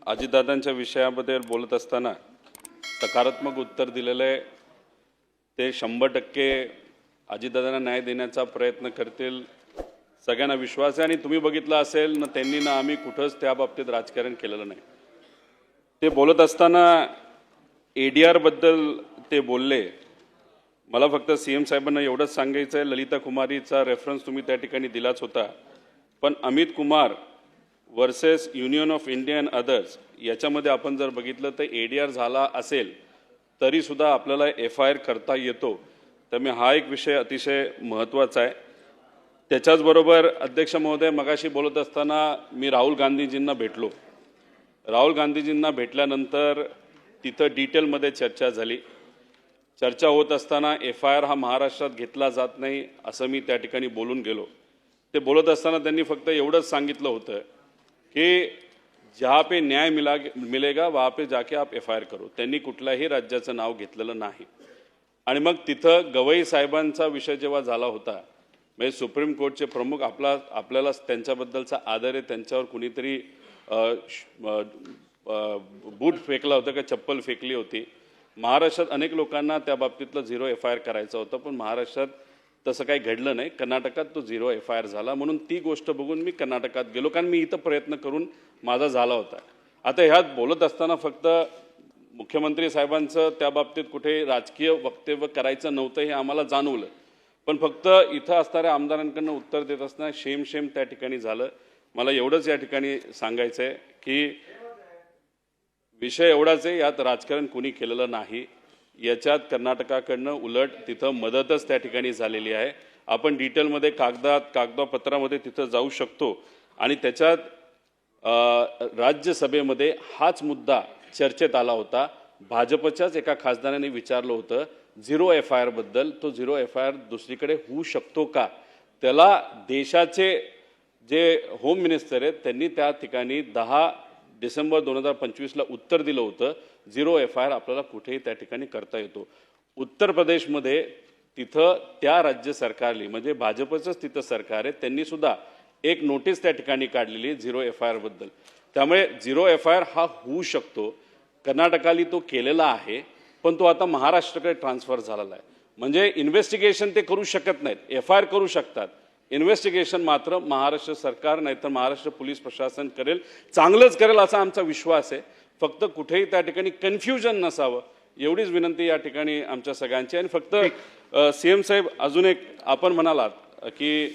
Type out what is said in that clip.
अजितदादांच्या विषयाबद्दल बोलत असताना सकारात्मक उत्तर दिलेलं आहे। ते 100% अजितदादांना न्याय देण्याचा प्रयत्न करतील, सगळ्यांना विश्वास आहे। आणि तुम्ही बघितलं असेल ना, त्यांनी ना आम्ही कुठंच त्या बाबतीत राजकारण केलेलं नाही। ते बोलत असताना एडीआर बद्दल ते बोलले। मला फक्त सीएम साहेबांना एवढंच सांगायचं आहे, ललिता कुमारीचा रेफरन्स तुम्ही त्या ठिकाणी दिलाच होता, पण Amit Kumar versus union of India and others याच्यामध्ये आपण जर बघितलं तर एडीआर झाला असेल तरी सुद्धा आपल्याला एफआयआर करता येतो। त्यामुळे हा एक विषय अतिशय महत्त्वाचा आहे। त्याच्याचबरोबर अध्यक्ष महोदय, मगाशी बोलत असताना मी राहुल गांधीजींना भेटलो। राहुल गांधीजींना भेटल्यानंतर तिथं डिटेलमध्ये चर्चा झाली। चर्चा होत असताना एफआयआर हा महाराष्ट्रात घेतला जात नाही असं मी त्या ठिकाणी बोलून गेलो। ते बोलत असताना त्यांनी फक्त एवढंच सांगितलं होतं कि जहाँ पे न्याय मिलेगा वहाँ पे जाके आप एफआयआर करो। त्यांनी कुठल्याही राज्याचं नाव घेतलेलं नाही। आणि मग तिथं गवई साहेबांचा विषय जेव्हा झाला होता, म्हणजे सुप्रीम कोर्टचे प्रमुख, आपल्याला त्यांच्याबद्दलचा आदर आहे, त्यांच्यावर कुणीतरी बूट फेकला होता का चप्पल फेकली होती। महाराष्ट्रात अनेक लोकांना त्या बाबतीतलं 0 एफआयआर करायचं होतं, पण महाराष्ट्रात तसं काही घडलं नाही। कर्नाटकात तो 0 एफआयआर झाला, म्हणून ती गोष्ट बघून मी कर्नाटकात गेलो, कारण मी इथं प्रयत्न करून माझा झाला होता। आता ह्यात बोलत असताना फक्त मुख्यमंत्री साहेबांचं त्या बाबतीत कुठे राजकीय वक्तव्य करायचं नव्हतं हे आम्हाला जाणवलं, पण फक्त इथं असणाऱ्या आमदारांकडनं उत्तर देत असताना शेम त्या ठिकाणी झालं। मला एवढंच या ठिकाणी सांगायचं आहे की विषय एवढाच आहे, यात राजकारण कुणी केलेलं नाही। याच्यात कर्नाटकाकडनं उलट तिथं मदतच त्या ठिकाणी झालेली आहे। आपण डिटेलमध्ये कागदपत्रामध्ये तिथं जाऊ शकतो। आणि त्याच्यात राज्यसभेमध्ये हाच मुद्दा चर्चेत आला होता। भाजपच्याच एका खासदाराने विचारलं होतं 0 एफआयआर बद्दल, तो 0 एफआयआर दुसरीकडे होऊ शकतो का? त्याला देशाचे जे होम मिनिस्टर आहेत त्यांनी त्या ठिकाणी 10 डिसेंबर 2025ला उत्तर दिलं होतं, 0 एफआयआर आपल्याला कुठेही त्या ठिकाणी करता येतो। उत्तर प्रदेशमध्ये तिथं त्या राज्य सरकारली, म्हणजे भाजपचंच तिथं सरकार आहे, त्यांनी सुद्धा एक नोटीस त्या ठिकाणी काढलेली आहे 0 एफआयआर बद्दल। त्यामुळे 0 एफआयआर हा होऊ शकतो। कर्नाटकाली तो केलेला आहे, पण तो आता महाराष्ट्राकडे ट्रान्सफर झालेला आहे। म्हणजे इन्व्हेस्टिगेशन ते करू शकत नाहीत, एफआयआर करू शकतात, इन्व्हेस्टिगेशन मात्र महाराष्ट्र सरकार नाहीतर महाराष्ट्र पोलीस प्रशासन करेल, चांगलंच करेल असा आमचा विश्वास आहे। फक्त कुठेही त्या ठिकाणी कन्फ्युजन नसावं एवढीच विनंती या ठिकाणी आमच्या सगळ्यांची। आणि फक्त सीएम साहेब, अजून एक आपण म्हणालात की